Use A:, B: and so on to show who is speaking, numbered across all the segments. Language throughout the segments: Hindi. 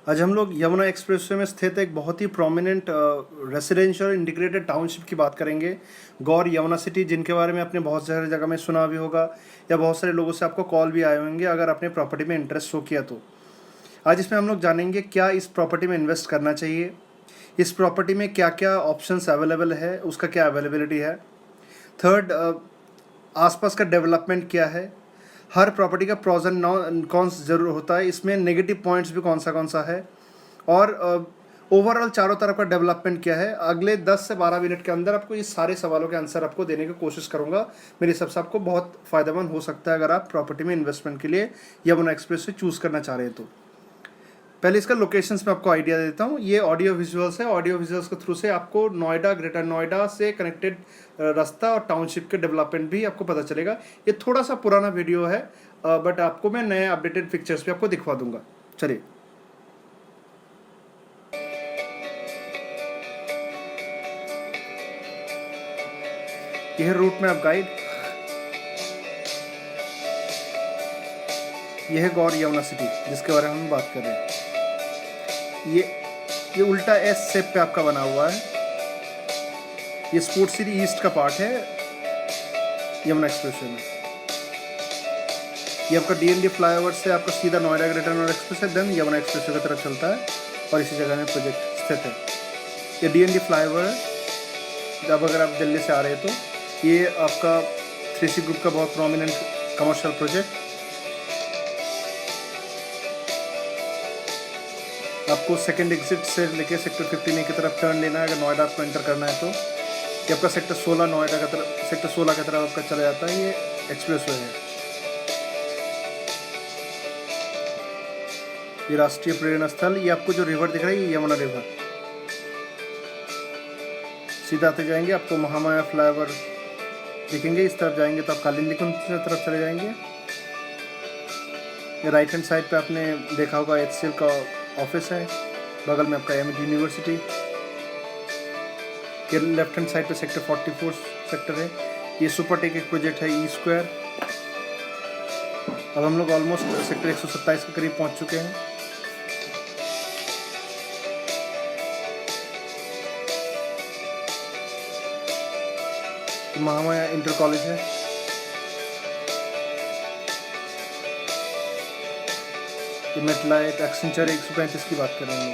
A: आज हम लोग यमुना एक्सप्रेसवे में स्थित एक बहुत ही प्रोमिनेंट रेसिडेंशियल इंटीग्रेटेड टाउनशिप की बात करेंगे, गौर यमुना सिटी, जिनके बारे में आपने बहुत सारी जगह में सुना भी होगा या बहुत सारे लोगों से आपको कॉल भी आए होंगे अगर आपने प्रॉपर्टी में इंटरेस्ट शो किया तो। आज इसमें हम लोग जानेंगे क्या इस प्रॉपर्टी में इन्वेस्ट करना चाहिए, इस प्रॉपर्टी में क्या क्या ऑप्शंस अवेलेबल है, उसका क्या अवेलेबिलिटी है। थर्ड, आसपास का डेवलपमेंट क्या है, हर प्रॉपर्टी का प्रॉज एंड कॉन्स जरूर होता है, इसमें नेगेटिव पॉइंट्स भी कौन सा है, और ओवरऑल चारों तरफ का डेवलपमेंट क्या है। अगले 10 से 12 मिनट के अंदर आपको इस सारे सवालों के आंसर आपको देने की कोशिश करूंगा। मेरे हिसाब से आपको बहुत फ़ायदेमंद हो सकता है अगर आप प्रॉपर्टी में इन्वेस्टमेंट के लिए यमुना एक्सप्रेस से चूज़ करना चाह रहे हैं तो। पहले इसका लोकेशंस में आपको आइडिया देता हूँ। ये ऑडियो विजुअल्स है, ऑडियो विजुअल्स के थ्रू से आपको नोएडा, ग्रेटर नोएडा से कनेक्टेड रास्ता और टाउनशिप के डेवलपमेंट भी आपको पता चलेगा। ये थोड़ा सा पुराना वीडियो है, बट आपको मैं नए अपडेटेड पिक्चर्स भी आपको दिखवा दूंगा। चलिए, यह रूट में आप गाइड, यह है गौर यमुना सिटी जिसके बारे में हम बात कर रहे हैं। ये उल्टा एस शेप पे आपका बना हुआ है। ये स्पोर्ट्स सिटी ईस्ट का पार्ट है यमुना एक्सप्रेसवे में। ये आपका डीएनडी फ्लाईओवर से आपका सीधा नोएडा ग्रेटर नोएडा एक्सप्रेस है, देन यमुना एक्सप्रेसवे की तरफ चलता है और इसी जगह में प्रोजेक्ट स्थित है। ये डीएनडी फ्लाईओवर है। जब अगर आप दिल्ली से आ रहे हैं तो ये आपका 3C ग्रुप का बहुत प्रोमिनेंट कमर्शियल प्रोजेक्ट। आपको सेकंड एग्जिट से लेके सेक्टर 15A की तरफ टर्न लेना है अगर नोएडा आपको एंटर करना है तो। ये आपका सेक्टर 16 नोएडा का तरफ, सेक्टर 16 की तरफ आपका चला जाता है। ये एक्सप्रेसवे है। ये राष्ट्रीय पर्यटन स्थल, ये आपको जो रिवर दिख रहा है ये यमुना रिवर। सीधा आते जाएंगे आपको महामाया फ्लाईओवर दिखेंगे। इस तरफ जाएंगे तो आप कालिंदी कुंज की तरफ चले जाएंगे। ये राइट हैंड साइड पे आपने देखा होगा HCL का ऑफिस है, बगल में आपका एमजी यूनिवर्सिटी। ये लेफ्ट हैंड साइड पे सेक्टर 44 सेक्टर है। ये सुपरटेक एक प्रोजेक्ट है E स्क्वायर। अब हम लोग ऑलमोस्ट सेक्टर 127 के करीब पहुंच चुके हैं। महामाया इंटर कॉलेज है। ये मेटलाइट एक्सेंचर 135 की बात कर रहे हैं।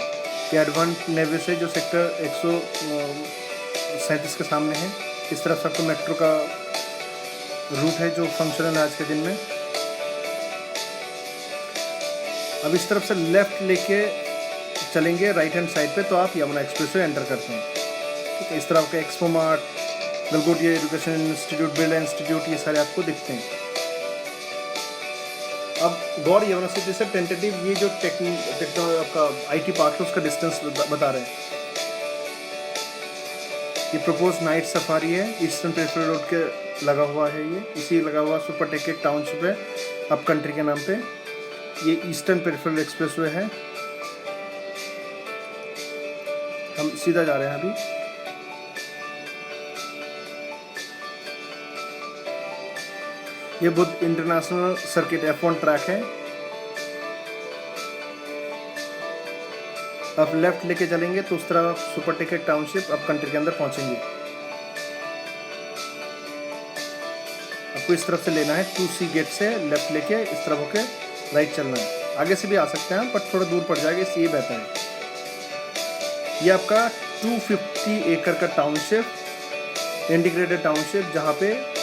A: ये एडवांस नेविस है जो सेक्टर 137 के सामने है। इस तरफ से आपको मेट्रो का रूट है जो फंक्शनल है आज के दिन में। अब इस तरफ से लेफ्ट लेके चलेंगे राइट हैंड साइड पे तो आप यमुना एक्सप्रेसवे एंटर करते हैं। ठीक है, इस तरह का expo mart, Galgotia education institute, Birla institute, ये सारे आपको दिखते हैं। अब गौर यमुना सिटी से टेंटेटिव ये जो आपका IT पार्क है उसका डिस्टेंस बता रहे हैं। ये प्रपोज नाइट सफारी है, ईस्टर्न पेरिफेरल रोड के लगा हुआ है। ये इसी लगा हुआ सुपरटेक एक टाउनशिप है अब कंट्री के नाम पे। ये ईस्टर्न पेरिफेरल एक्सप्रेसवे है। हम सीधा जा रहे हैं अभी। ये Buddha international circuit F1 track है। आप लेफ्ट लेके चलेंगे तो उस तरह सुपरटेक टाउनशिप अब कंट्री के अंदर पहुंचेंगे। आपको इस तरफ से लेना है 2C गेट से लेफ्ट लेके इस तरफ होके राइट चलना है। आगे से भी आ सकते हैं पर थोड़ा दूर पड़ जाएगा, इसलिए बेहतर है। ये आपका 250 एकड़ का टाउनशिप, इंटीग्रेटेड टाउनशिप, जहाँ पे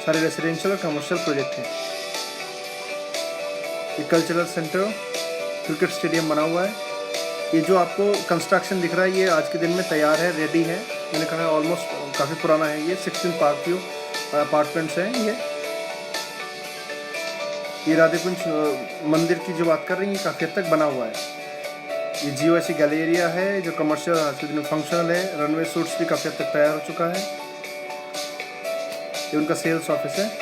A: सारे रेसिडेंशियल और कमर्शियल प्रोजेक्ट हैं। ये कल्चरल सेंटर, क्रिकेट स्टेडियम बना हुआ है। ये जो आपको कंस्ट्रक्शन दिख रहा है ये आज के दिन में तैयार है, रेडी है। मैंने कहा ऑलमोस्ट काफ़ी पुराना है। ये 16 पार्क व्यू अपार्टमेंट्स हैं। ये राधे कुंज मंदिर की जो बात कर रही है ये काफ़ी हद तक बना हुआ है। ये GOIC गैलेरिया है जो कमर्शियल आज के दिन में फंक्शनल है। रनवे सूट्स भी काफ़ी हद तक तैयार हो चुका है। ये उनका सेल्स ऑफिस है।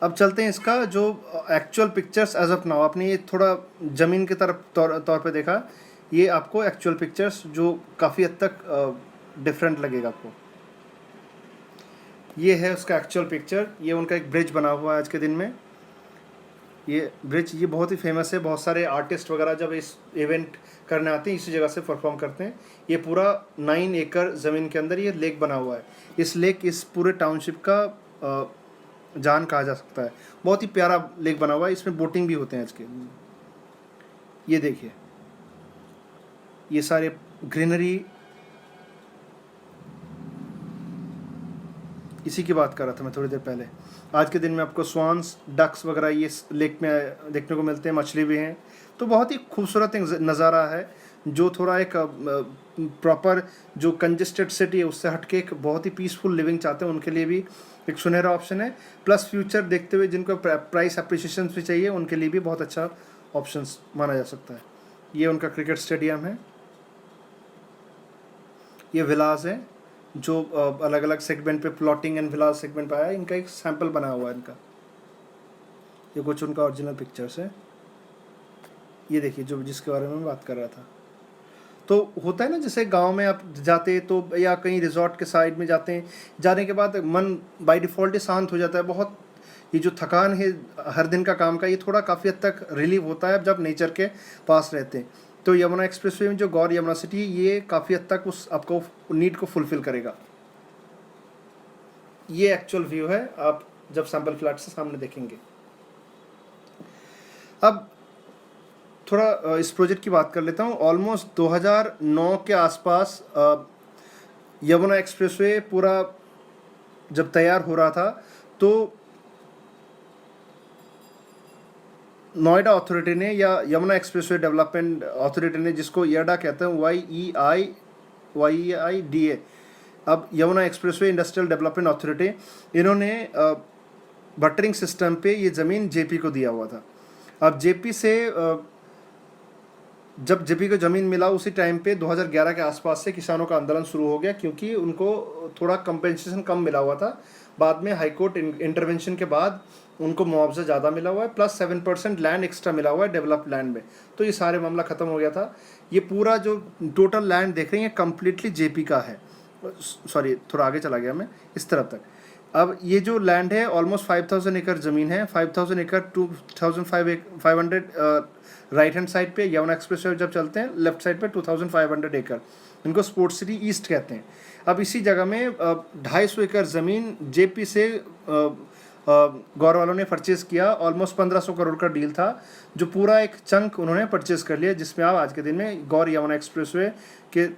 A: अब चलते हैं इसका जो actual pictures as of now. आपने ये थोड़ा ज़मीन की तरफ तौर पे देखा, ये आपको एक्चुअल पिक्चर्स जो काफ़ी हद तक डिफरेंट लगेगा आपको। ये है उसका एक्चुअल पिक्चर, ये उनका एक ब्रिज बना हुआ है आज के दिन में। ये ब्रिज ये बहुत ही फेमस है, बहुत सारे आर्टिस्ट वगैरह जब इस इवेंट करने आते हैं इसी जगह से परफॉर्म करते हैं। ये पूरा 9 एकड़ ज़मीन के अंदर ये लेक बना हुआ है। इस लेक इस पूरे टाउनशिप का जान कहा जा सकता है। बहुत ही प्यारा लेक बना हुआ है, इसमें बोटिंग भी होते हैं आज के। ये देखिए, ये सारे ग्रीनरी, इसी की बात कर रहा था मैं थोड़ी देर पहले। आज के दिन में आपको स्वान्स, डक्स वगैरह ये लेक में देखने को मिलते हैं, मछली भी हैं। तो बहुत ही खूबसूरत एक नज़ारा है, जो थोड़ा एक प्रॉपर जो कंजेस्टेड सिटी है उससे हटके एक बहुत ही पीसफुल लिविंग चाहते हैं उनके लिए भी एक सुनहरा ऑप्शन है। प्लस फ्यूचर देखते हुए जिनको प्राइस अप्रिसिएशन भी चाहिए उनके लिए भी बहुत अच्छा ऑप्शन माना जा सकता है। ये उनका क्रिकेट स्टेडियम है। ये विलास है जो अलग अलग सेगमेंट पे, प्लॉटिंग एंड विलास सेगमेंट पे आया है। इनका एक सैंपल बना हुआ है इनका। ये कुछ उनका ओरिजिनल पिक्चर्स है। ये देखिए जो जिसके बारे में मैं बात कर रहा था। तो होता है ना, जैसे गांव में आप जाते तो या कहीं रिजॉर्ट के साइड में जाते हैं, जाने के बाद मन बाय डिफ़ॉल्ट ही शांत हो जाता है। बहुत ये जो थकान है हर दिन का काम का, ये थोड़ा काफ़ी हद तक रिलीव होता है जब नेचर के पास रहते हैं। तो यमुना एक्सप्रेसवे में जो गौर यमुना सिटी, ये काफ़ी हद तक उस आपको नीड को फुलफ़िल करेगा। ये एक्चुअल व्यू है, आप जब सैंपल फ्लैट से सामने देखेंगे। अब थोड़ा इस प्रोजेक्ट की बात कर लेता हूँ। ऑलमोस्ट 2009 के आसपास यमुना एक्सप्रेसवे पूरा जब तैयार हो रहा था, तो नोएडा अथॉरिटी ने या यमुना एक्सप्रेसवे डेवलपमेंट अथॉरिटी ने, जिसको येडा कहते हैं, YEIDA, अब Yamuna expressway industrial development authority, इन्होंने बटरिंग सिस्टम पे ये ज़मीन जेपी को दिया हुआ था। अब जेपी से जब जेपी को ज़मीन मिला उसी टाइम पे 2011 के आसपास से किसानों का आंदोलन शुरू हो गया, क्योंकि उनको थोड़ा कंपेंसेशन कम मिला हुआ था। बाद में हाईकोर्ट इंटरवेंशन के बाद उनको मुआवजा ज़्यादा मिला हुआ है, प्लस 7% लैंड एक्स्ट्रा मिला हुआ है डेवलप्ड लैंड में। तो ये सारे मामला ख़त्म हो गया था। ये पूरा जो टोटल लैंड देख रहे हैं कम्प्लीटली जेपी का है। सॉरी, थोड़ा आगे चला गया मैं इस तरफ तक। अब ये जो लैंड है ऑलमोस्ट 5000 एकड़ ज़मीन है। 5000 एकड़ 2500 राइट हैंड साइड पे यमुना एक्सप्रेस जब चलते हैं, लेफ्ट साइड पे 2500 एकड़, इनको स्पोर्ट्स सिटी ईस्ट कहते हैं। अब इसी जगह में 250 एकड़ ज़मीन जेपी से गौर वालों ने परचेज़ किया। ऑलमोस्ट 1500 करोड़ का डील था, जो पूरा एक चंक उन्होंने परचेज़ कर लिया, जिसमें आप आज के दिन में गौर यमुना एक्सप्रेसवे के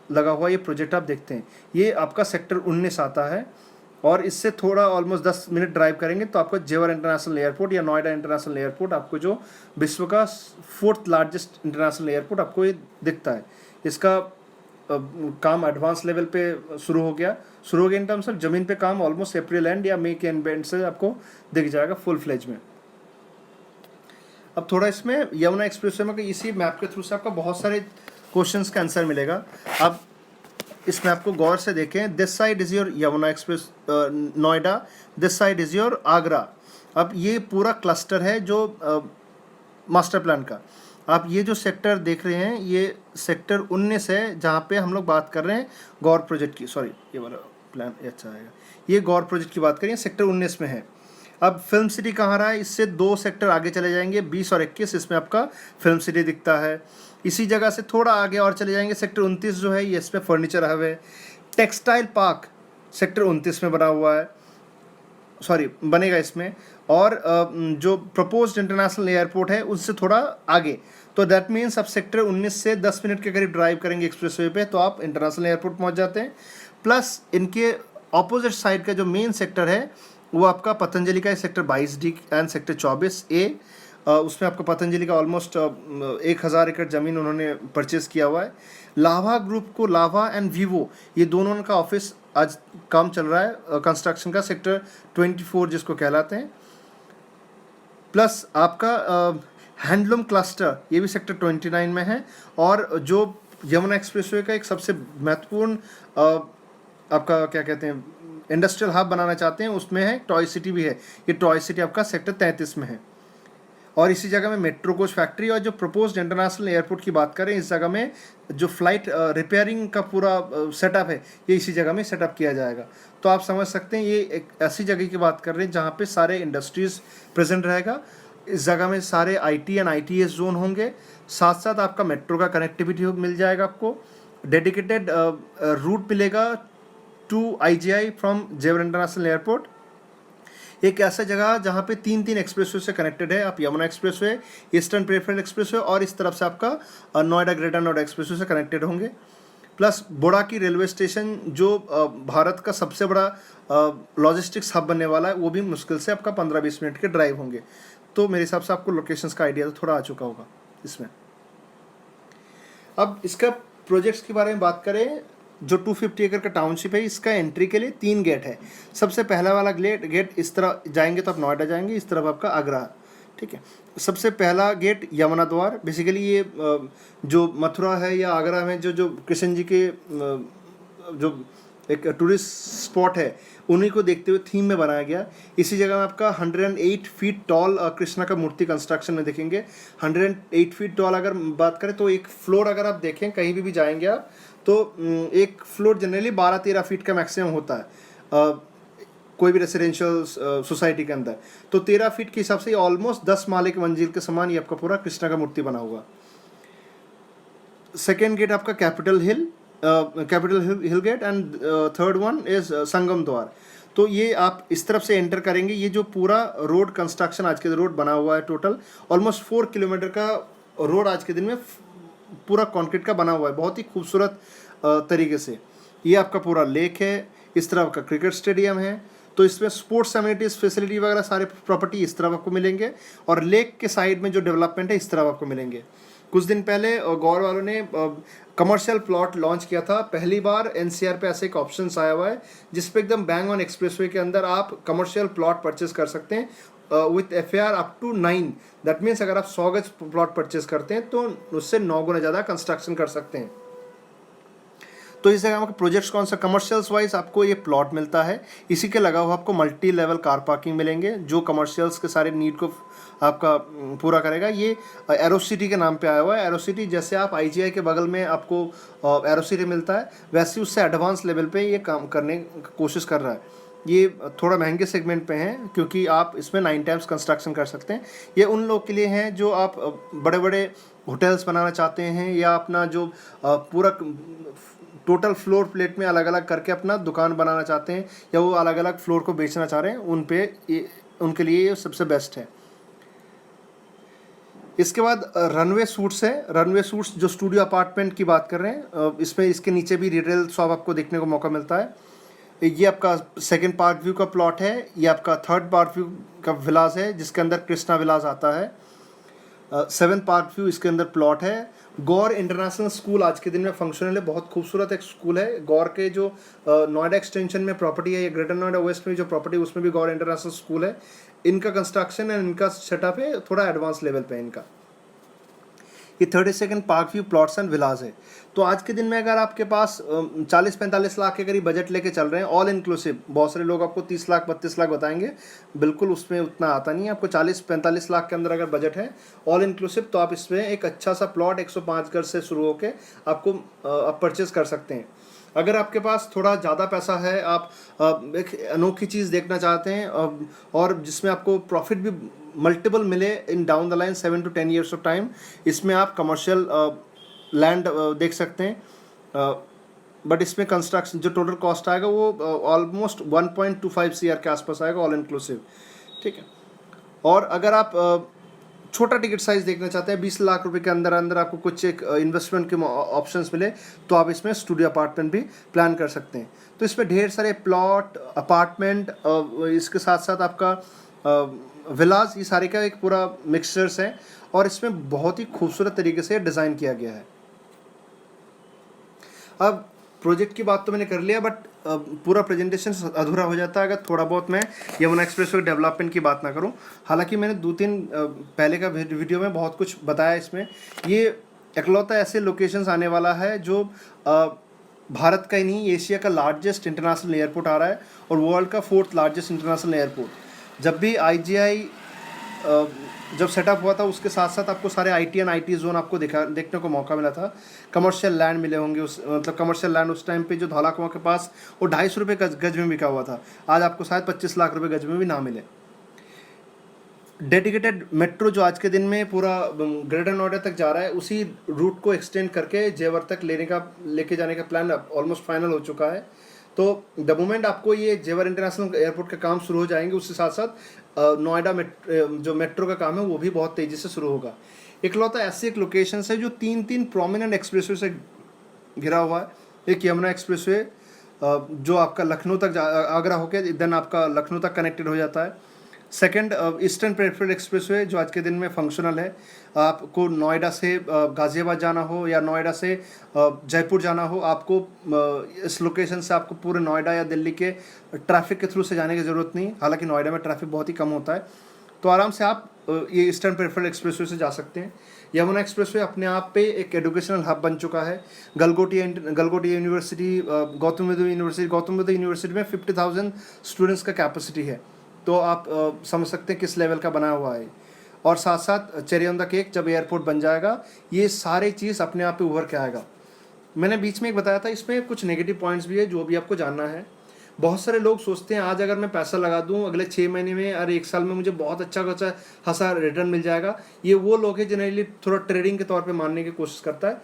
A: लगा हुआ ये प्रोजेक्ट आप देखते हैं। ये आपका सेक्टर 19 आता है, और इससे थोड़ा ऑलमोस्ट 10 मिनट ड्राइव करेंगे तो आपको जेवर इंटरनेशनल एयरपोर्ट या नोएडा इंटरनेशनल एयरपोर्ट, आपको जो विश्व का 4th लार्जेस्ट इंटरनेशनल एयरपोर्ट आपको ये दिखता है। इसका काम एडवांस लेवल पे शुरू हो गया इन टर्म्स ऑफ ज़मीन पे काम। ऑलमोस्ट अप्रैल एंड या मई के एंड से आपको दिख जाएगा फुल फ्लेज में। अब थोड़ा इसमें यमुना एक्सप्रेसवे में इसी मैप के थ्रू से आपको बहुत सारे क्वेश्चंस का आंसर मिलेगा। अब इसमें आपको गौर से देखें, this side is your Yamuna express Noida, this side is your Agra. अब ये पूरा क्लस्टर है जो मास्टर प्लान का। आप ये जो सेक्टर देख रहे हैं ये सेक्टर 19 है, जहाँ पे हम लोग बात कर रहे हैं गौर प्रोजेक्ट की। सॉरी, ये वाला प्लान अच्छा आएगा। ये गौर प्रोजेक्ट की बात करें, सेक्टर 19 में है। अब फिल्म सिटी कहाँ रहा है, इससे 2 सेक्टर आगे चले जाएंगे, 20 और 21, इसमें आपका फिल्म सिटी दिखता है। इसी जगह से थोड़ा आगे और चले जाएंगे, सेक्टर 29 जो है ये, इसमें फर्नीचर हब है। टेक्सटाइल पार्क सेक्टर 29 में बना हुआ है, सॉरी बनेगा इसमें। और जो प्रपोज्ड इंटरनेशनल एयरपोर्ट है उससे थोड़ा आगे। तो दैट मीन्स आप सेक्टर 19 से 10 मिनट के करीब ड्राइव करेंगे एक्सप्रेसवे पे तो आप इंटरनेशनल एयरपोर्ट पहुंच जाते हैं। प्लस इनके ऑपोजिट साइड का जो मेन सेक्टर है वो आपका पतंजलि का sector 22D and sector 24A। उसमें आपको पतंजलि का ऑलमोस्ट 1000 एकड़ ज़मीन उन्होंने परचेज़ किया हुआ है। लाभा ग्रुप को, लाभा एंड वीवो, ये दोनों का ऑफिस आज काम चल रहा है कंस्ट्रक्शन का, सेक्टर 24 जिसको कहलाते हैं। प्लस आपका हैंडलूम क्लस्टर, ये भी सेक्टर 29 में है। और जो यमुना एक्सप्रेसवे का एक सबसे महत्वपूर्ण आपका क्या कहते हैं इंडस्ट्रियल हब बनाना चाहते हैं, उसमें है टॉय सिटी भी है। ये टॉय सिटी आपका सेक्टर 33 में है। और इसी जगह में मेट्रो कोच फैक्ट्री और जो प्रपोज्ड इंटरनेशनल एयरपोर्ट की बात करें, इस जगह में जो फ्लाइट रिपेयरिंग का पूरा सेटअप है ये इसी जगह में सेटअप किया जाएगा। तो आप समझ सकते हैं ये एक ऐसी जगह की बात कर रहे हैं जहाँ पे सारे इंडस्ट्रीज़ प्रेजेंट रहेगा। इस जगह में सारे आईटी एंड आईटीएस जोन होंगे, साथ साथ आपका मेट्रो का कनेक्टिविटी मिल जाएगा, आपको डेडिकेटेड रूट मिलेगा टू आईजीआई फ्रॉम जेवर इंटरनेशनल एयरपोर्ट। एक ऐसा जगह जहाँ पे 3 एक्सप्रेसवे से कनेक्टेड है, आप Yamuna expressway, eastern peripheral expressway और इस तरफ से आपका नोएडा ग्रेटर नोएडा एक्सप्रेसवे से कनेक्टेड होंगे। प्लस बोड़ाकी रेलवे स्टेशन जो भारत का सबसे बड़ा लॉजिस्टिक्स हब बनने वाला है, वो भी मुश्किल से आपका 15-20 मिनट के ड्राइव होंगे। तो मेरे हिसाब से आपको लोकेशंस का आइडिया तो थोड़ा आ चुका होगा इसमें। अब इसका प्रोजेक्ट्स के बारे में बात करें, जो 250 एकड़ का टाउनशिप है, इसका एंट्री के लिए 3 गेट है। सबसे पहला वाला गेट इस तरह जाएंगे तो आप नोएडा जाएंगे, इस तरफ आपका आगरा, ठीक है। सबसे पहला गेट यमुना द्वार, बेसिकली ये जो मथुरा है या आगरा में जो कृष्ण जी के जो एक टूरिस्ट स्पॉट है उन्हीं को देखते हुए थीम में बनाया गया। इसी जगह में आपका 108 फीट टॉल कृष्णा का मूर्ति कंस्ट्रक्शन में देखेंगे। 108 फीट टॉल अगर बात करें तो एक फ्लोर अगर आप देखें कहीं भी जाएंगे आप तो एक फ्लोर जनरली 12-13 फीट का मैक्सिमम होता है कोई भी रेसिडेंशियल सोसाइटी के अंदर। तो 13 फीट के हिसाब से ऑलमोस्ट 10 माले के मंजिल के समान ये आपका पूरा कृष्णा का मूर्ति बना हुआ। सेकेंड गेट आपका Capital Hill gate and third one is संगम द्वार। तो ये आप इस तरफ से एंटर करेंगे। ये जो पूरा रोड कंस्ट्रक्शन आज के दिन रोड बना हुआ है, टोटल ऑलमोस्ट 4 किलोमीटर का रोड आज के दिन में पूरा कंक्रीट का बना हुआ है, बहुत ही खूबसूरत तरीके से। ये आपका पूरा लेक है, इस तरह आपका क्रिकेट स्टेडियम है, तो इसमें स्पोर्ट्स एमिनिटीज़ फैसिलिटी वगैरह सारे प्रॉपर्टी इस तरफ आपको मिलेंगे। और लेक के साइड में जो डेवलपमेंट है इस तरफ आपको मिलेंगे। कुछ दिन पहले गौर वालों ने कमर्शियल प्लॉट लॉन्च किया था, पहली बार एनसीआर पे ऐसे एक ऑप्शन आया हुआ है जिस पे एकदम बैंग ऑन एक्सप्रेसवे के अंदर आप कमर्शियल प्लॉट परचेज कर सकते हैं with FAR up to 9। That means अगर आप 100 गज प्लॉट परचेज करते हैं तो उससे 9 गुना ज़्यादा कंस्ट्रक्शन कर सकते हैं। तो इस जगह आपके प्रोजेक्ट्स कौन सा कमर्शियल्स वाइज आपको ये प्लॉट मिलता है। इसी के लगा हुआ आपको मल्टी लेवल कार पार्किंग मिलेंगे जो कमर्शियल्स के सारे नीड को आपका पूरा करेगा। ये एरोसिटी के नाम पे आया हुआ है। एरोसिटी जैसे आप आईजीआई के बगल में आपको एरोसिटी मिलता है, वैसे उससे एडवांस लेवल पे ये काम करने की कोशिश कर रहा है। ये थोड़ा महंगे सेगमेंट पे हैं क्योंकि आप इसमें 9 टाइम्स कंस्ट्रक्शन कर सकते हैं। ये उन लोग के लिए हैं जो आप बड़े बड़े होटल्स बनाना चाहते हैं या अपना जो पूरा टोटल फ्लोर प्लेट में अलग अलग करके अपना दुकान बनाना चाहते हैं या वो अलग अलग फ्लोर को बेचना चाह रहे हैं, उनके लिए ये सबसे बेस्ट है। इसके बाद रनवे सूट्स है। रनवे सूट्स जो स्टूडियो अपार्टमेंट की बात कर रहे हैं, इसमें इसके नीचे भी रिटेल शॉप आपको देखने को मौका मिलता है। ये आपका सेकंड पार्क व्यू का प्लॉट है। ये आपका थर्ड पार्क व्यू का विलास है जिसके अंदर कृष्णा विलास आता है। 7th पार्क व्यू इसके अंदर प्लॉट है। गौर इंटरनेशनल स्कूल आज के दिन में फंक्शनल है, बहुत खूबसूरत एक स्कूल है। गौर के जो नोएडा एक्सटेंशन में प्रॉपर्टी है या ग्रेटर नोएडा वेस्ट में जो प्रॉपर्टी है उसमें भी गौर इंटरनेशनल स्कूल है। इनका कंस्ट्रक्शन एंड इनका सेटअप है थोड़ा एडवांस लेवल पे इनका। ये 32nd park view plots and villas है। तो आज के दिन में अगर आपके पास 40-45 लाख के करीब बजट लेके चल रहे हैं ऑल इंक्लूसिव, बहुत सारे लोग आपको 30 लाख 32 लाख बताएंगे, बिल्कुल उसमें उतना आता नहीं है। आपको 40-45 लाख के अंदर अगर बजट है ऑल इंक्लूसिव तो आप इसमें एक अच्छा सा प्लॉट 105 गज से शुरू होकर आपको आप परचेज कर सकते हैं। अगर आपके पास थोड़ा ज़्यादा पैसा है, आप एक अनोखी चीज़ देखना चाहते हैं और जिसमें आपको प्रॉफिट भी मल्टीपल मिले in down the line 7 to 10 years of time, इसमें आप कमर्शियल लैंड देख सकते हैं। बट इसमें कंस्ट्रक्शन जो टोटल कॉस्ट आएगा वो ऑलमोस्ट 1.25 CR के आसपास आएगा ऑल इंक्लूसिव, ठीक है। और अगर आप छोटा टिकट साइज़ देखना चाहते हैं 20 लाख रुपए के अंदर अंदर आपको कुछ एक इन्वेस्टमेंट के ऑप्शंस मिले तो आप इसमें स्टूडियो अपार्टमेंट भी प्लान कर सकते हैं। तो इसमें ढेर सारे प्लॉट अपार्टमेंट इसके साथ साथ आपका विलास, ये सारे का एक पूरा मिक्सचर्स है और इसमें बहुत ही खूबसूरत तरीके से डिज़ाइन किया गया है। अब प्रोजेक्ट की बात तो मैंने कर लिया बट पूरा प्रेजेंटेशन अधूरा हो जाता है अगर थोड़ा बहुत मैं यमुना एक्सप्रेसवे डेवलपमेंट की बात ना करूं। हालांकि मैंने 2-3 पहले का वीडियो में बहुत कुछ बताया। इसमें ये इकलौता ऐसे लोकेशंस आने वाला है जो भारत का ही नहीं एशिया का लार्जेस्ट इंटरनेशनल एयरपोर्ट आ रहा है और वर्ल्ड का 4th लार्जेस्ट इंटरनेशनल एयरपोर्ट। जब भी आईजीआई जब सेटअप हुआ था उसके साथ साथ आपको सारे IT एंड IT जोन आपको देखने को मौका मिला था। कमर्शियल लैंड मिले होंगे उस मतलब कमर्शियल लैंड उस टाइम पे जो धौला कुआं के पास वो 250 रुपये गज में बिका हुआ था, आज आपको शायद 25 लाख रुपये गज में भी ना मिले। डेडिकेटेड मेट्रो जो आज के दिन में पूरा ग्रेटर नोएडा तक जा रहा है, उसी रूट को एक्सटेंड करके जेवर तक लेके जाने का प्लान ऑलमोस्ट फाइनल हो चुका है। तो द मोमेंट आपको ये जेवर इंटरनेशनल एयरपोर्ट का काम शुरू हो जाएंगे, उसके साथ साथ नोएडा जो मेट्रो का काम है वो भी बहुत तेज़ी से शुरू होगा। इकलौता ऐसी एक लोकेशन है जो तीन प्रोमिनेंट एक्सप्रेसवे से घिरा हुआ है। एक यमुना एक्सप्रेसवे जो आपका लखनऊ तक आगरा होकर देन आपका लखनऊ तक कनेक्टेड हो जाता है। सेकंड ईस्टर्न प्रेफर्ड एक्सप्रेसवे जो आज के दिन में फंक्शनल है। आपको नोएडा से गाज़ियाबाद जाना हो या नोएडा से जयपुर जाना हो, आपको इस लोकेशन से आपको पूरे नोएडा या दिल्ली के ट्रैफिक के थ्रू से जाने की ज़रूरत नहीं। हालांकि नोएडा में ट्रैफिक बहुत ही कम होता है, तो आराम से आप ये ईस्टर्न प्रेफर्ड एक्सप्रेसवे से जा सकते हैं। यमुना एक्सप्रेसवे अपने आप पे एक एजुकेशनल हब बन चुका है। गलगोटी यूनिवर्सिटी, गौतम बुद्ध यूनिवर्सिटी में 50,000 स्टूडेंट्स का कैपेसिटी है, तो आप समझ सकते हैं किस लेवल का बना हुआ है। और साथ साथ चेरी ऑन द केक, जब एयरपोर्ट बन जाएगा ये सारी चीज़ अपने आप पे उभर के आएगा। मैंने बीच में एक बताया था, इसमें कुछ नेगेटिव पॉइंट्स भी है जो भी आपको जानना है। बहुत सारे लोग सोचते हैं आज अगर मैं पैसा लगा दूं अगले 6 महीने में और 1 साल में मुझे बहुत अच्छा खासा रिटर्न मिल जाएगा। ये वो लोग हैं जिन्हें लिए थोड़ा ट्रेडिंग के तौर पे मानने की कोशिश करता है।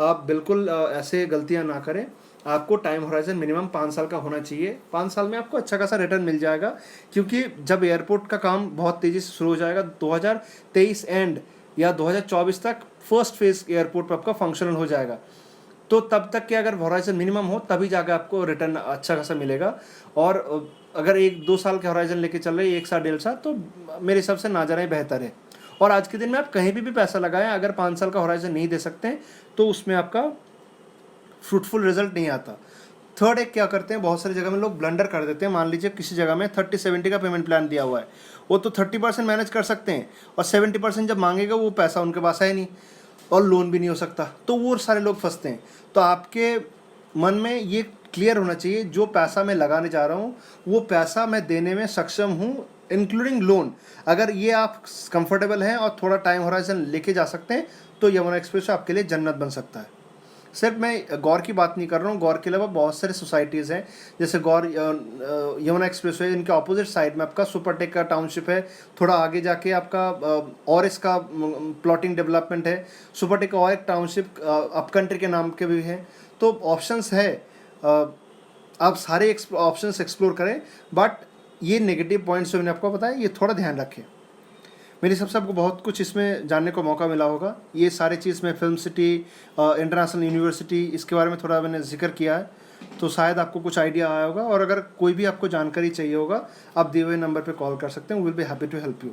A: आप बिल्कुल ऐसे गलतियां ना करें। आपको टाइम होराइजन मिनिमम 5 साल का होना चाहिए। 5 साल में आपको अच्छा खासा रिटर्न मिल जाएगा, क्योंकि जब एयरपोर्ट का काम बहुत तेज़ी से शुरू हो जाएगा 2023 एंड या 2024 तक फर्स्ट फेज एयरपोर्ट पर आपका फंक्शनल हो जाएगा, तो तब तक के अगर होराइजन मिनिमम हो तभी जाकर आपको रिटर्न अच्छा खासा मिलेगा। और अगर 1-2 साल के होराइजन लेके चल रहे 1 साल 1.5 साल, तो मेरे हिसाब से ना जाना ही बेहतर है। और आज के दिन में आप कहीं भी पैसा लगाएं, अगर 5 साल का होराइजन नहीं दे सकते तो उसमें आपका फ्रूटफुल रिजल्ट नहीं आता। थर्ड एक क्या करते हैं, बहुत सारी जगह में लोग ब्लंडर कर देते हैं। मान लीजिए किसी जगह में 30-70 का पेमेंट प्लान दिया हुआ है, वो तो 30% मैनेज कर सकते हैं और 70% जब मांगेगा वो पैसा उनके पास है नहीं और लोन भी नहीं हो सकता, तो वो सारे लोग फंसते हैं। तो आपके मन में ये क्लियर होना चाहिए, जो पैसा मैं लगाने जा रहा हूँ वो पैसा मैं देने में सक्षम हूँ, इंक्लूडिंग लोन। अगर ये आप कंफर्टेबल हैं और थोड़ा टाइम होराइजन लेके जा सकते हैं तो यमुना एक्सप्रेस आपके लिए जन्नत बन सकता है। सिर्फ मैं गौर की बात नहीं कर रहा हूँ, गौर के अलावा बहुत सारे सोसाइटीज़ हैं, जैसे गौर यमुना एक्सप्रेस है, इनके ऑपोजिट साइड में आपका सुपरटेक का टाउनशिप है। थोड़ा आगे जाके आपका और इसका प्लॉटिंग डेवलपमेंट है। सुपरटेक और एक टाउनशिप अप कंट्री के नाम के भी हैं। तो ऑप्शंस है, आप सारे ऑप्शंस एक्सप्लोर करें, बट ये नेगेटिव पॉइंट्स जो मैंने आपको बताया ये थोड़ा ध्यान रखें। मेरे हिसाब से आपको बहुत कुछ इसमें जानने को मौका मिला होगा। ये सारी चीज़ में फिल्म सिटी, इंटरनेशनल यूनिवर्सिटी, इसके बारे में थोड़ा मैंने जिक्र किया है, तो शायद आपको कुछ आइडिया आया होगा। और अगर कोई भी आपको जानकारी चाहिए होगा, आप दिए हुए नंबर पे कॉल कर सकते हैं। We will be happy to help you.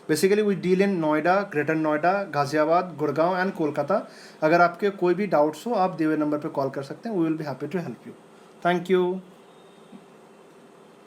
A: Basically we deal in Noida, Greater Noida, Ghaziabad, Gurgaon and Kolkata. अगर आपके कोई भी डाउट्स हो आप दिए हुए नंबर पर कॉल कर सकते हैं। We will be happy to help you. Thank you.